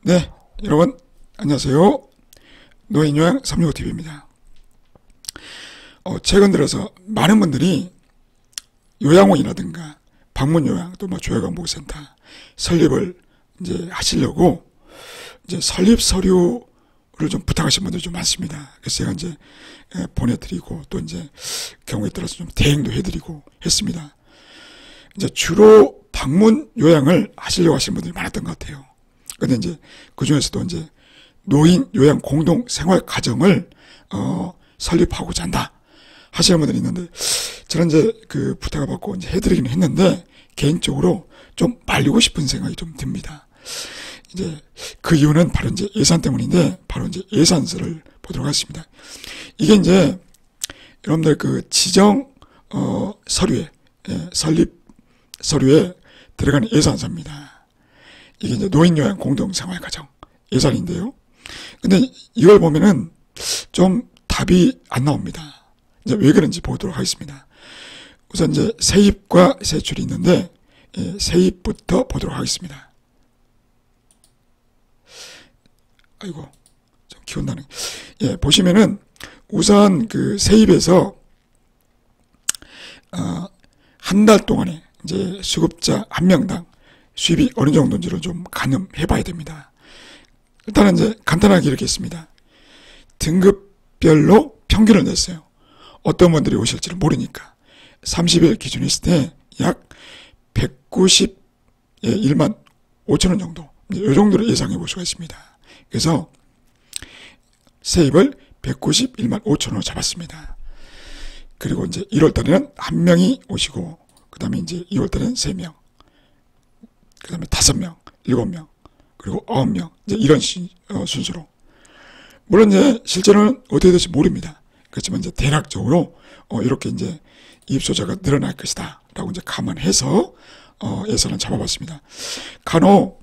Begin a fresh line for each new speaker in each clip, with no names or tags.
네, 여러분 안녕하세요. 노인요양 365TV입니다. 최근 들어서 많은 분들이 요양원이라든가 방문요양 또 조혈관보호센터 설립을 이제 하시려고 이제 설립 서류를 좀 부탁하신 분들이 좀 많습니다. 그래서 제가 이제 보내드리고 또 이제 경우에 따라서 좀 대행도 해드리고 했습니다. 이제 주로 방문 요양을 하시려고 하시는 분들이 많았던 것 같아요. 근데 이제 그 중에서도 이제 노인 요양 공동 생활 가정을 설립하고자 한다 하시는 분들이 있는데, 저는 이제 그 부탁을 받고 이제 해드리긴 했는데 개인적으로 좀 말리고 싶은 생각이 좀 듭니다. 이제 그 이유는 바로 이제 예산 때문인데, 바로 이제 예산서를 보도록 하겠습니다. 이게 이제 여러분들 그 지정 서류에 설립 서류에 들어가는 예산서입니다. 이게 이제 노인요양 공동생활가정 예산인데요. 근데 이걸 보면은 좀 답이 안 나옵니다. 이제 왜 그런지 보도록 하겠습니다. 우선 이제 세입과 세출이 있는데, 세입부터 보도록 하겠습니다. 아이고, 좀 기운 나네. 보시면은 우선 그 세입에서 한 달 동안에 이제 수급자 한 명당 수입이 어느 정도인지를 좀 가늠해 봐야 됩니다. 일단은 이제 간단하게 이렇게 했습니다. 등급별로 평균을 냈어요. 어떤 분들이 오실지를 모르니까 30일 기준에 있을 때 약 191만 5천원 정도, 이 정도로 예상해 볼 수가 있습니다. 그래서 세입을 191만 5천원으로 잡았습니다. 그리고 이제 1월 달에는 한 명이 오시고, 그 다음에 이제 2월 달에는 3명, 그 다음에 5명, 7명, 그리고 9명, 이제 이런 순서로. 물론 이제 실제로는 어떻게 될지 모릅니다. 그렇지만 이제 대략적으로 이렇게 이제 입소자가 늘어날 것이다 라고 이제 감안해서 예산을 잡아봤습니다. 간혹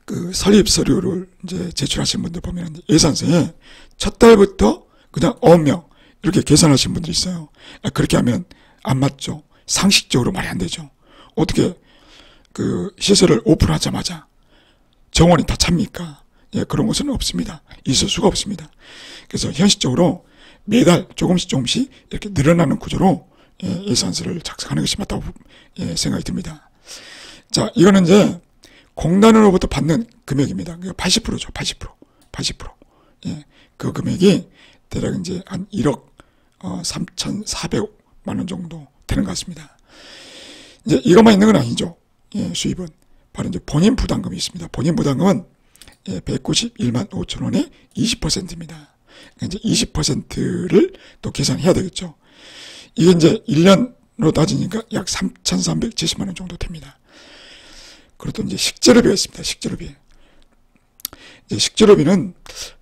그 설립 서류를 이제 제출하신 분들 보면 예산서에 첫 달부터 그냥 9명 이렇게 계산하신 분들이 있어요. 그렇게 하면 안 맞죠. 상식적으로 말이 안 되죠. 어떻게 그 시설을 오픈하자마자 정원이 다 찹니까? 그런 것은 없습니다. 있을 수가 없습니다. 그래서 현실적으로 매달 조금씩 이렇게 늘어나는 구조로 예산서를 작성하는 것이 맞다고 생각이 듭니다. 자, 이거는 이제 공단으로부터 받는 금액입니다. 80%죠. 80%. 그 금액이 대략 이제 한 1억 3,400만 원 정도 되는 것 같습니다. 이제 이것만 있는 건 아니죠. 수입은 바로 이제 본인 부담금이 있습니다. 본인 부담금은 191만 5천 원의 20%입니다. 이제 20%를 또 계산해야 되겠죠. 이게 이제 1년으로 따지니까 약 3,370만 원 정도 됩니다. 그리고 또 이제 식재료비가 있습니다. 식재료비. 이제 식재료비는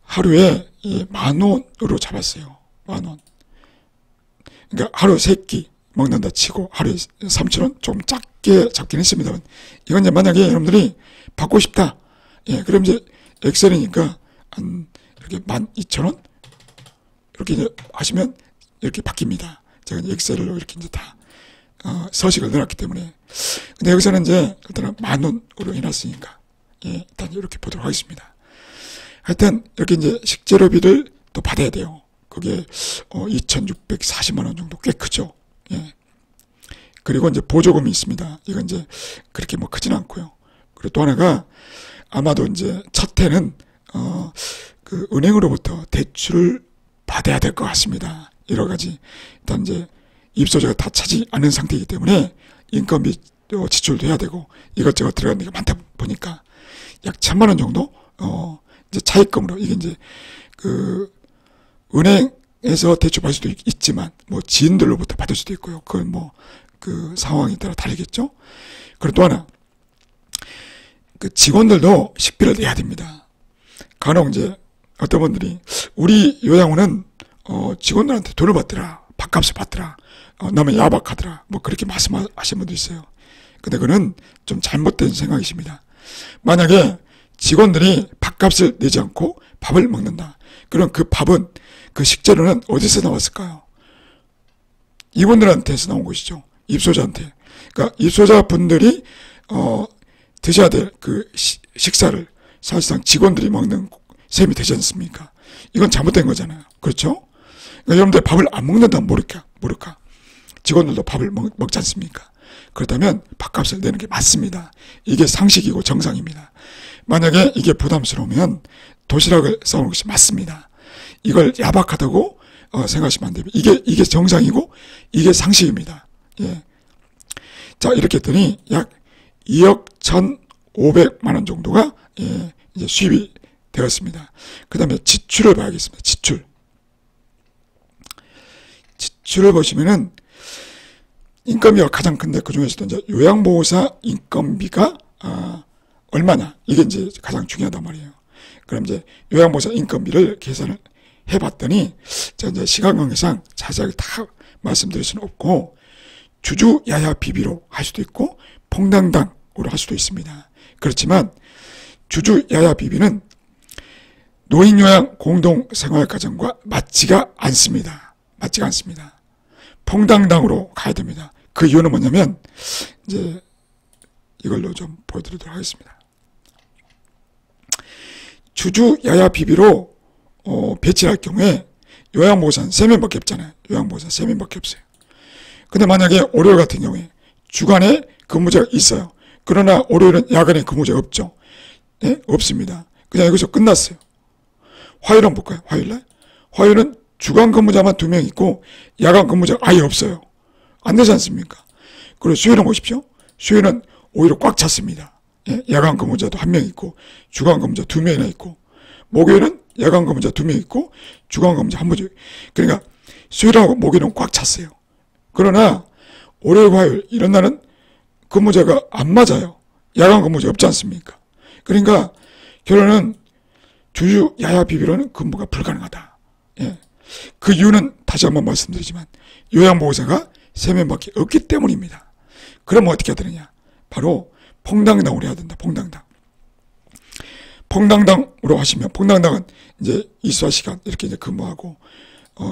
하루에 10,000원으로 잡았어요. 10,000원. 그러니까 하루 3끼 먹는다 치고 하루에 3,000원 좀 작게 잡긴 했습니다만, 이건 이제 만약에 여러분들이 받고 싶다. 그럼 이제 엑셀이니까 한 이렇게 12,000원 이렇게 이제 하시면 이렇게 바뀝니다. 제가 이제 엑셀로 이렇게 이제 다 서식을 넣어놨기 때문에. 근데 여기서는 이제 일단은 10,000원으로 해놨으니까 일단 이렇게 보도록 하겠습니다. 하여튼 이렇게 이제 식재료비를 또 받아야 돼요. 그게 2,640만 원 정도 꽤 크죠. 그리고 이제 보조금이 있습니다. 이건 이제 그렇게 뭐 크진 않고요. 그리고 또 하나가 아마도 이제 첫 해는 그 은행으로부터 대출을 받아야 될 것 같습니다. 여러 가지 일단 이제 입소자가 다 차지 않은 상태이기 때문에 인건비 지출도 해야 되고 이것저것 들어가는 게 많다 보니까 약 1,000만 원 정도 이제 차입금으로, 이게 이제 그 은행에서 대출 받을 수도 있지만 뭐 지인들로부터 받을 수도 있고요. 그건 뭐 그 상황에 따라 다르겠죠. 그리고 또 하나, 그 직원들도 식비를 내야 됩니다. 간혹 이제 어떤 분들이 우리 요양원은 직원들한테 돈을 받더라, 밥값을 받더라, 너무 야박하더라, 뭐 그렇게 말씀하시는 분도 있어요. 근데 그거는 좀 잘못된 생각이십니다. 만약에 직원들이 밥값을 내지 않고 밥을 먹는다. 그럼 그 밥은, 그 식재료는 어디서 나왔을까요? 이분들한테서 나온 것이죠. 입소자한테. 그러니까 입소자 분들이 드셔야 될 그 식사를 사실상 직원들이 먹는 셈이 되지 않습니까? 이건 잘못된 거잖아요. 그렇죠? 그러니까 여러분들 밥을 안 먹는다면 모를까? 직원들도 밥을 먹지 않습니까? 그렇다면 밥값을 내는 게 맞습니다. 이게 상식이고 정상입니다. 만약에 이게 부담스러우면 도시락을 싸우는 것이 맞습니다. 이걸 야박하다고 생각하시면 안 됩니다. 이게 정상이고 이게 상식입니다. 예. 자, 이렇게 했더니 약 2억 1,500만 원 정도가 이제 수입이 되었습니다. 그 다음에 지출을 봐야겠습니다. 지출을 보시면은 인건비가 가장 큰데 그 중에서도 이제 요양보호사 인건비가 얼마냐, 이게 이제 가장 중요하단 말이에요. 그럼 이제 요양보호사 인건비를 계산을 해봤더니 제가 이제 시간 관계상 자세하게 다 말씀드릴 수는 없고 주주 야야 비비로 할 수도 있고 퐁당당으로 할 수도 있습니다. 그렇지만 주주 야야 비비는 노인요양 공동생활가정과 맞지가 않습니다. 퐁당당으로 가야 됩니다. 그 이유는 뭐냐면 이제 이걸로 좀 보여드리도록 하겠습니다. 주주 야야 비비로 배치할 경우에 요양보호사는 3명밖에 없잖아요. 요양보호사 3명밖에 없어요. 근데 만약에 월요일 같은 경우에 주간에 근무자가 있어요. 그러나 월요일은 야간에 근무자가 없죠. 네? 없습니다. 그냥 여기서 끝났어요. 화요일은 볼까요? 화요일은 주간 근무자만 2명 있고 야간 근무자가 아예 없어요. 안 되지 않습니까? 그리고 수요일은 보십시오. 수요일은 오히려 꽉 찼습니다. 예? 야간 근무자도 1명 있고 주간 근무자 2명이나 있고 목요일은 야간 근무자 2명 있고 주간 근무자 1명. 그러니까 수요일하고 목요일은 꽉 찼어요. 그러나 월요일, 화요일 이런 날은 근무자가 안 맞아요. 야간 근무자 없지 않습니까? 그러니까 결론은 주주 야야 비비로는 근무가 불가능하다. 예. 그 이유는 다시 한번 말씀드리지만 요양보호사가 3명밖에 없기 때문입니다. 그럼 어떻게 해야 되느냐? 바로 퐁당당으로 해야 된다. 퐁당당으로 하시면 퐁당당은 이제 24시간 이렇게 이제 근무하고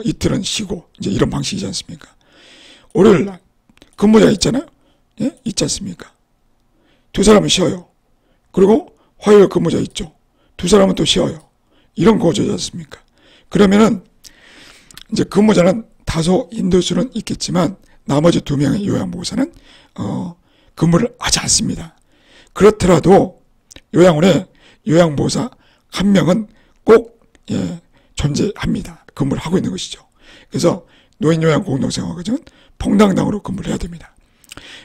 이틀은 쉬고 이제 이런 방식이지 않습니까? 월요일 날 근무자가 있잖아요. 예? 있지 않습니까? 2사람은 쉬어요. 그리고 화요일 근무자 있죠. 2사람은 또 쉬어요. 이런 구조지 않습니까? 그러면은 이제 근무자는 다소 힘들 수는 있겠지만 나머지 2명의 요양보호사는 근무를 하지 않습니다. 그렇더라도 요양원에 요양보호사 1명은 꼭 존재합니다. 근무를 하고 있는 것이죠. 그래서 노인요양 공동생활가정은 퐁당당으로 근무를 해야 됩니다.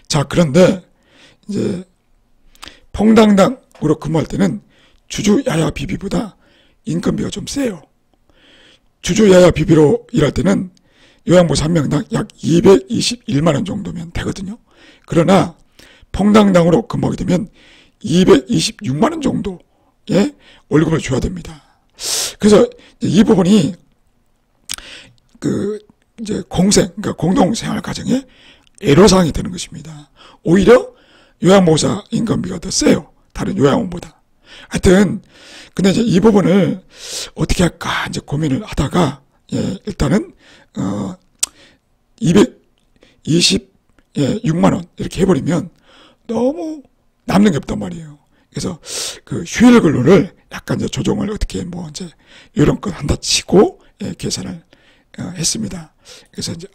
자, 그런데 이제 퐁당당으로 근무할 때는 주주 야야 비비보다 인건비가 좀 세요. 주주 야야 비비로 일할 때는 요양보호사 1명당 약 221만 원 정도면 되거든요. 그러나 퐁당당으로 근무하게 되면 226만 원 정도의 월급을 줘야 됩니다. 그래서 이 부분이 이제 그러니까 공동생활 가정의 애로사항이 되는 것입니다. 오히려 요양보호사 인건비가 더 세요. 다른 요양원보다. 하여튼, 근데 이제 이 부분을 어떻게 할까 이제 고민을 하다가, 일단은, 226만 원 이렇게 해버리면 너무 남는 게 없단 말이에요. 그래서 그 휴일 근로를 약간 이제 조정을 어떻게 이제 이런 건 한다 치고, 계산을 했습니다. 그래서 이제,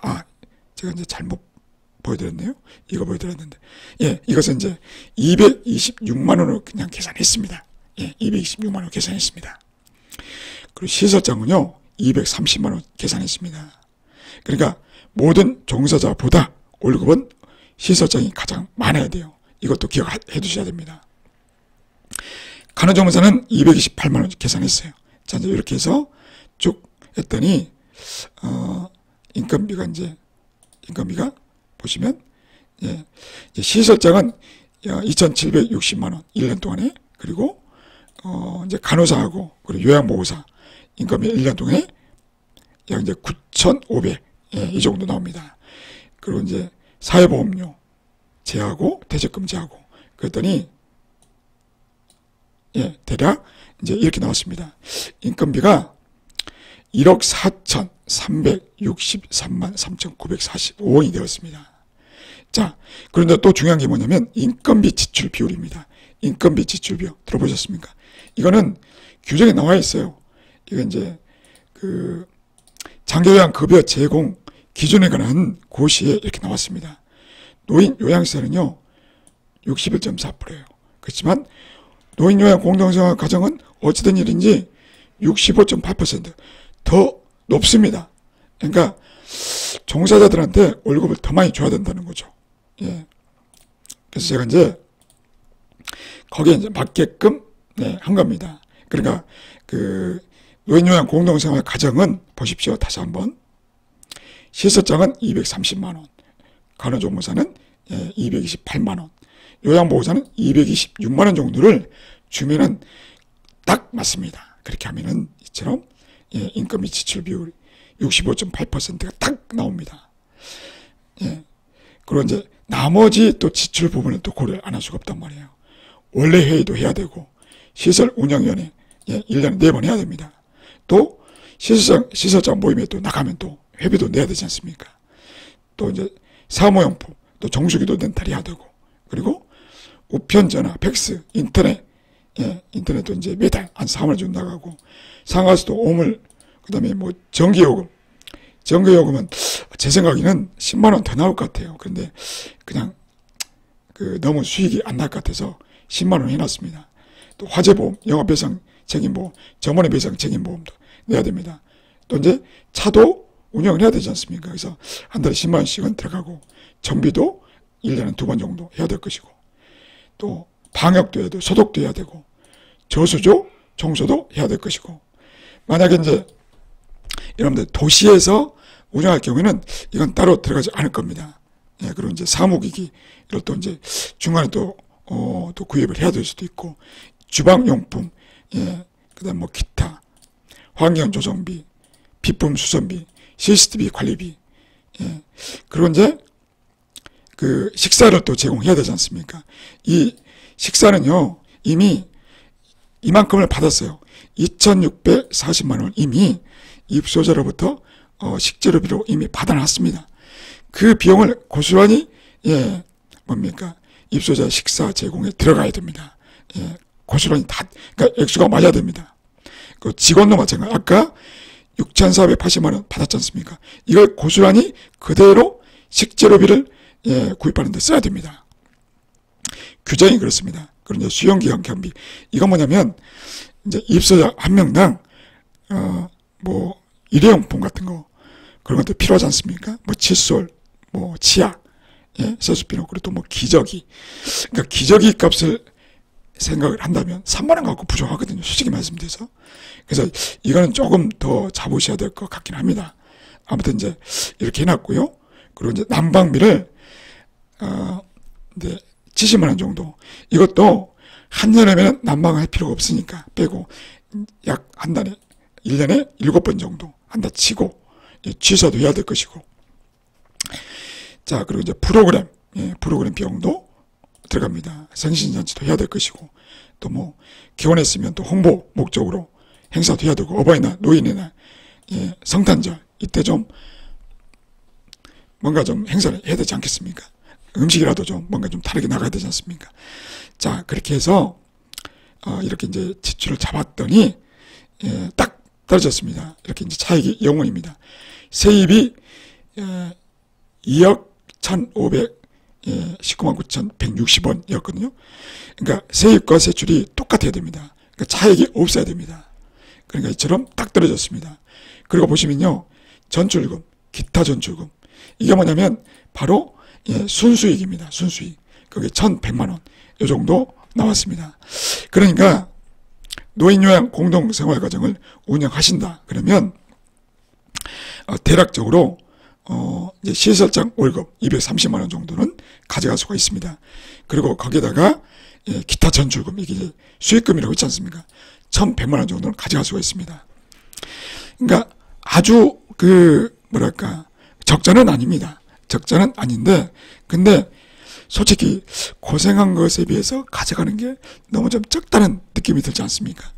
제가 이제 잘못 보여드렸네요. 이거 보여드렸는데. 이것은 이제 226만 원으로 그냥 계산했습니다. 226만 원 계산했습니다. 그리고 시설장은요, 230만 원 계산했습니다. 그러니까 모든 종사자보다 월급은 시설장이 가장 많아야 돼요. 이것도 기억해 두셔야 됩니다. 간호조무사는 228만 원 계산했어요. 자, 이제 이렇게 해서 쭉 했더니, 인건비가 보시면, 이제 시설장은 2,760만 원, 1년 동안에, 그리고, 이제 간호사하고, 그리고 요양보호사 인건비 1년 동안에 약 이제 9,500, 이 정도 나옵니다. 그리고 이제 사회보험료 제하고, 퇴직금 제하고, 그랬더니, 대략 이제 이렇게 나왔습니다. 인건비가 1억 4,363만 3,945원이 되었습니다. 자, 그런데 또 중요한 게 뭐냐면 인건비 지출 비율입니다. 인건비 지출 비율 들어보셨습니까? 이거는 규정에 나와 있어요. 이거 이제 그 장기요양 급여 제공 기준에 관한 고시에 이렇게 나왔습니다. 노인 요양시설은요 61.4%예요. 그렇지만 노인 요양 공동생활 가정은 어찌된 일인지 65.8% 높습니다. 그러니까 종사자들한테 월급을 더 많이 줘야 된다는 거죠. 예. 그래서 제가 이제 거기에 이제 맞게끔 한 겁니다. 그러니까 그 노인요양 공동생활 가정은 보십시오. 다시 한번 시설장은 230만 원, 간호조무사는 228만 원, 요양보호사는 226만 원 정도를 주면은 딱 맞습니다. 그렇게 하면은 이처럼 인건비 지출 비율 65.8%가 딱 나옵니다. 예. 그리고 이제 나머지 또 지출 부분을 또 고려를 안 할 수가 없단 말이에요. 원래 회의도 해야 되고 시설 운영위원회 1년에 4번 해야 됩니다. 또 시설장 모임에 또 나가면 또 회비도 내야 되지 않습니까? 또 이제 사무용품, 또 정수기도 렌탈 해야 되고, 그리고 우편전화, 팩스, 인터넷, 인터넷도 이제 매달 한 4만 원 정도 나가고, 상가수도 오물, 그 다음에 뭐 전기요금은 제 생각에는 10만 원 더 나올 것 같아요. 그런데 그냥 너무 수익이 안 날 것 같아서 10만 원 해놨습니다. 또 화재보험, 영업배상 책임보험, 점원의 배상 책임보험도 내야 됩니다. 또 이제 차도 운영을 해야 되지 않습니까? 그래서 한 달에 10만 원씩은 들어가고, 전비도 1년에 2번 정도 해야 될 것이고, 또 방역도 해야 되고, 소독도 해야 되고, 저수조, 청소도 해야 될 것이고, 만약에 이제 여러분들 도시에서 운영할 경우에는 이건 따로 들어가지 않을 겁니다. 그리고 이제 사무기기, 이럴 또 이제 중간에 또 구입을 해야 될 수도 있고, 주방용품, 그 다음 뭐 기타, 환경조성비, 비품 수선비, CCTV 관리비, 그리고 이제 그 식사를 또 제공해야 되지 않습니까? 이 식사는요, 이미 이만큼을 받았어요. 2,640만 원을 이미 입소자로부터 식재료비로 이미 받아놨습니다. 그 비용을 고스란히 입소자 식사 제공에 들어가야 됩니다. 고스란히 다, 그러니까 액수가 맞아야 됩니다. 그 직원도 마찬가지. 아까 6,480만 원 받았지 않습니까? 이걸 고스란히 그대로 식재료비를 구입하는 데 써야 됩니다. 규정이 그렇습니다. 그리고 이제 수용기간 경비. 이건 뭐냐면, 이제 입소자 한 명당, 뭐, 일회용품 같은 거, 그런 것도 필요하지 않습니까? 뭐, 칫솔, 뭐, 치약, 세수비누, 그리고 또 뭐, 기저귀. 그러니까 기저귀 값을 생각을 한다면 3만 원 갖고 부족하거든요. 솔직히 말씀드려서. 그래서 이거는 조금 더 잡으셔야 될 것 같긴 합니다. 아무튼 이제 이렇게 해놨고요. 그리고 이제 난방비를 이제 70만 원 정도. 이것도 한여름에는 난방을 할 필요가 없으니까 빼고 약 한 달에 1년에 7번 정도 한다 치고 취사도 해야 될 것이고. 자, 그리고 이제 프로그램 비용도 들어갑니다. 생신잔치도 해야 될 것이고, 또 뭐 기혼했으면 또 홍보 목적으로 행사도 해야 되고, 어버이날, 노인의 날, 성탄절 이때 좀 뭔가 좀 행사를 해야 되지 않겠습니까? 음식이라도 좀 뭔가 좀 다르게 나가야 되지 않습니까? 자, 그렇게 해서 이렇게 이제 지출을 잡았더니 딱 떨어졌습니다. 이렇게 이제 차익이 0원입니다. 세입이 2억 1,519만 9,160원이었거든요. 그러니까 세입과 세출이 똑같아야 됩니다. 그러니까 차익이 없어야 됩니다. 그러니까 이처럼 딱 떨어졌습니다. 그리고 보시면요, 전출금, 기타 전출금, 이게 뭐냐면 바로 순수익입니다. 순수익. 그게 1,100만 원, 이 정도 나왔습니다. 그러니까 노인요양 공동생활가정을 운영하신다 그러면 대략적으로 이제 시설장 월급 230만 원 정도는 가져갈 수가 있습니다. 그리고 거기에다가 기타 전출금, 이게 수익금이라고 있지 않습니까? 1,100만 원 정도는 가져갈 수가 있습니다. 그러니까 아주 적자는 아닙니다. 적자는 아닌데, 근데 솔직히 고생한 것에 비해서 가져가는 게 너무 좀 적다는 느낌이 들지 않습니까?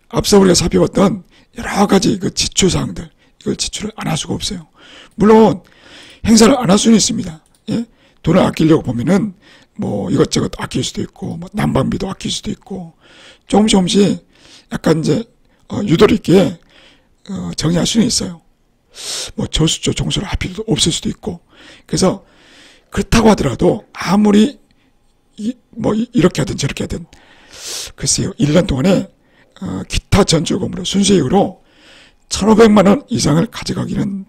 앞서 우리가 살펴봤던 여러 가지 그 지출사항들, 이걸 지출을 안 할 수가 없어요. 물론 행사를 안 할 수는 있습니다. 돈을 아끼려고 보면은 뭐 이것저것 아낄 수도 있고, 뭐 난방비도 아낄 수도 있고, 조금씩 약간 이제 유도리 있게 정리할 수는 있어요. 뭐 저수조 청소를 할 필요도 없을 수도 있고. 그래서 그렇다고 하더라도 아무리 이렇게 하든 저렇게 하든 글쎄요, 1년 동안에 기타 전출금으로 순수익으로 1,500만 원 이상을 가져가기는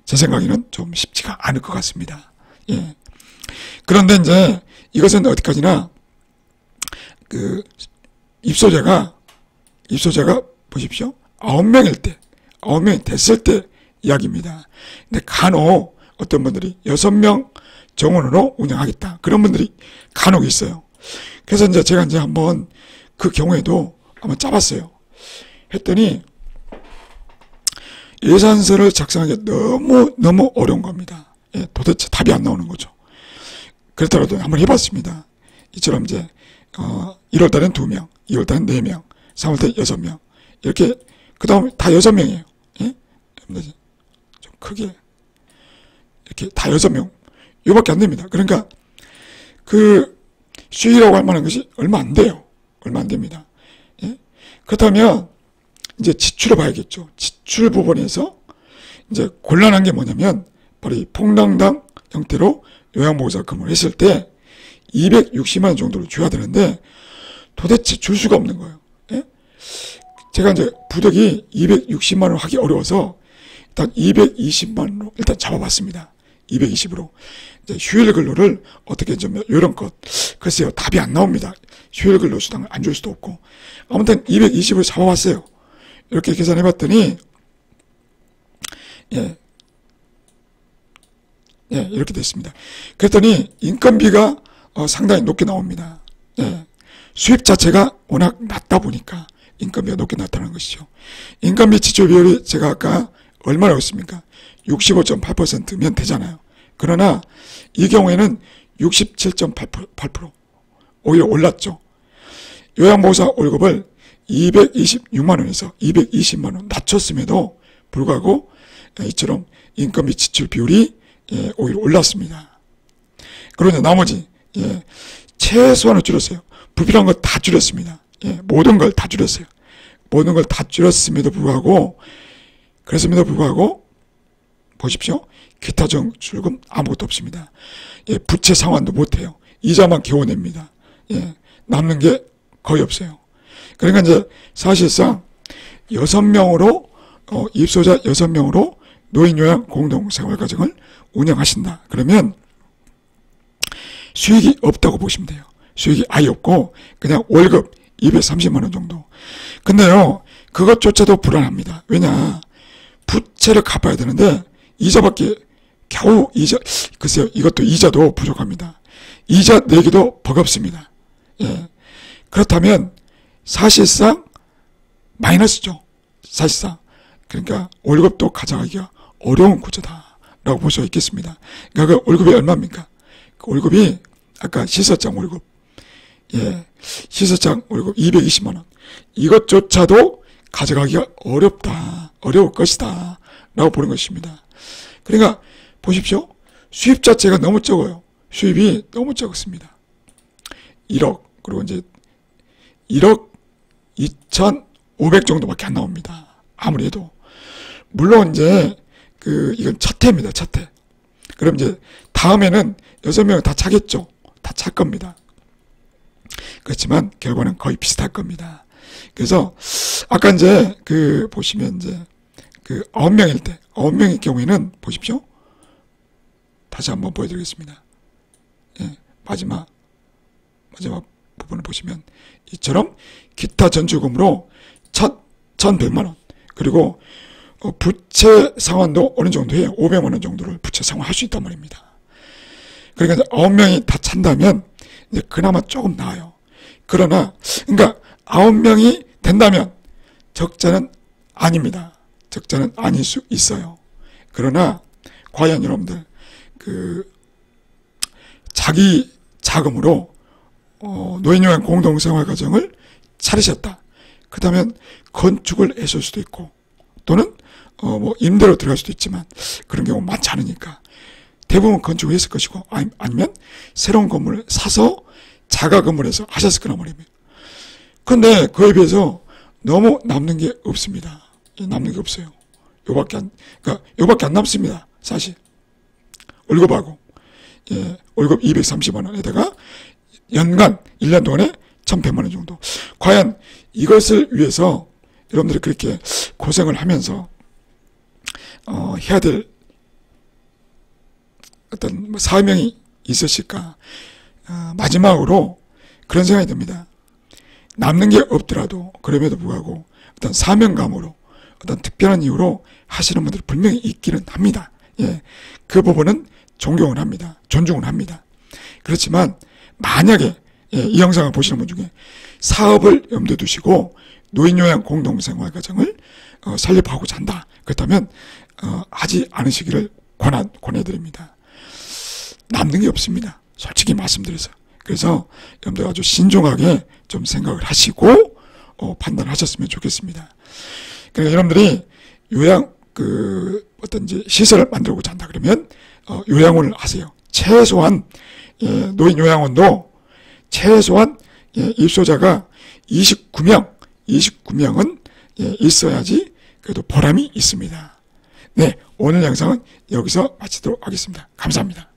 제 생각에는 좀 쉽지가 않을 것 같습니다. 예. 그런데 이제 이것은 어디까지나 그 입소자가 보십시오. 9명이 됐을 때 이야기입니다. 근데 간혹 어떤 분들이 6명 정원으로 운영하겠다. 그런 분들이 간혹 있어요. 그래서 이제 제가 이제 한번 그 경우에도 한번 짜봤어요. 했더니 예산서를 작성하기 너무 어려운 겁니다. 예, 도대체 답이 안 나오는 거죠. 그렇더라도 한번 해봤습니다. 이처럼 이제 1월달엔 2명, 2월달엔 4명, 3월달엔 6명 이렇게 그 다음에 다 6명이에요. 예? 좀 크게 이렇게 다 6명 이거밖에 안 됩니다. 그러니까 그 수익이라고 할 만한 것이 얼마 안 돼요. 얼마 안 됩니다. 예? 그렇다면 이제 지출을 봐야겠죠. 지출 부분에서 이제 곤란한 게 뭐냐면 바로 이 퐁당당 형태로 요양보호자금을 했을 때 260만 원 정도를 줘야 되는데 도대체 줄 수가 없는 거예요. 예? 제가 이제 부득이 260만 원 하기 어려워서 일단 220만 원으로 일단 잡아봤습니다. 220으로. 이제 휴일 근로를 어떻게 좀 이런 것 글쎄요, 답이 안 나옵니다. 휴일 근로 수당을 안 줄 수도 없고. 아무튼 220을 잡아봤어요. 이렇게 계산해봤더니 이렇게 됐습니다. 그랬더니 인건비가 상당히 높게 나옵니다. 예, 수입 자체가 워낙 낮다 보니까 인건비가 높게 나타나는 것이죠. 인건비 지출 비율이 제가 아까 얼마나 했습니까? 65.8%면 되잖아요. 그러나 이 경우에는 67.8% 오히려 올랐죠. 요양보호사 월급을 226만 원에서 220만 원 낮췄음에도 불구하고 이처럼 인건비 지출 비율이 오히려 올랐습니다. 그런데 나머지 최소한을 줄였어요. 불필요한 거 다 줄였습니다. 모든 걸 다 줄였어요. 모든 걸 다 줄였음에도 불구하고 보십시오. 기타 정출금 아무것도 없습니다. 부채 상환도 못해요. 이자만 겨우 냅니다. 남는 게 거의 없어요. 그러니까 이제 사실상 6명으로 입소자 6명으로 노인요양 공동생활가정을 운영하신다. 그러면 수익이 없다고 보시면 돼요. 수익이 아예 없고 그냥 월급 230만 원 정도. 근데요, 그것조차도 불안합니다. 왜냐, 부채를 갚아야 되는데 이자밖에 겨우 글쎄요, 이것도 이자도 부족합니다. 이자 내기도 버겁습니다. 그렇다면 사실상 마이너스죠. 사실상. 그러니까 월급도 가져가기가 어려운 구조다라고 볼 수 있겠습니다. 그러니까 그 월급이 얼마입니까? 그 월급이 아까 시서장 월급, 시서장 월급 220만 원. 이것조차도 가져가기가 어려울 것이다 라고 보는 것입니다. 그러니까 보십시오. 수입 자체가 너무 적어요. 수입이 너무 적습니다. 1억, 그리고 이제 1억 2,500 정도밖에 안 나옵니다. 아무리 해도. 물론 이제 이건 첫 해입니다. 첫 해. 그럼 이제 다음에는 6명 다 차겠죠. 다 찰 겁니다. 그렇지만 결과는 거의 비슷할 겁니다. 그래서 아까 이제 보시면 이제 9명일 경우에는 보십시오. 다시 한번 보여드리겠습니다. 마지막 부분을 보시면 이처럼 기타 전출금으로 1,100만 원, 그리고 부채 상환도 어느 정도 해요. 500만 원 정도를 부채 상환할 수 있단 말입니다. 그러니까 9명이 다 찬다면 이제 그나마 조금 나아요. 그러니까 9명이 된다면 적자는 아닙니다. 적자는 아닐 수 있어요. 그러나 과연 여러분들 자기 자금으로 노인요양 공동생활가정을 차리셨다. 그렇다면 건축을 하실 수도 있고 또는 임대로 들어갈 수도 있지만 그런 경우 많지 않으니까 대부분 건축을 했을 것이고, 아니면 새로운 건물을 사서 자가 건물에서 하셨을 거란 말입니다. 그런데 그에 비해서 너무 남는 게 없습니다. 남는 게 없어요. 요밖에 안 남습니다. 사실. 월급하고, 월급 230만 원에다가 연간 1년 동안에 1,100만 원 정도. 과연 이것을 위해서 여러분들이 그렇게 고생을 하면서, 해야 될 어떤 사명이 있으실까? 마지막으로 그런 생각이 듭니다. 남는 게 없더라도 그럼에도 불구하고 어떤 사명감으로 어떤 특별한 이유로 하시는 분들이 분명히 있기는 합니다. 그 부분은 존경을 합니다. 존중을 합니다. 그렇지만 만약에 이 영상을 보시는 분 중에 사업을 염두에 두시고 노인요양 공동생활 과정을 설립하고자 한다. 그렇다면 하지 않으시기를 권해드립니다. 남는 게 없습니다. 솔직히 말씀드려서. 그래서 여러분들 아주 신중하게 좀 생각을 하시고 판단하셨으면 좋겠습니다. 그러니까 여러분들이 요양 어떤 이제 시설을 만들고자 한다 그러면 요양원을 하세요. 최소한 노인 요양원도 최소한 입소자가 29명은 있어야지 그래도 보람이 있습니다. 네, 오늘 영상은 여기서 마치도록 하겠습니다. 감사합니다.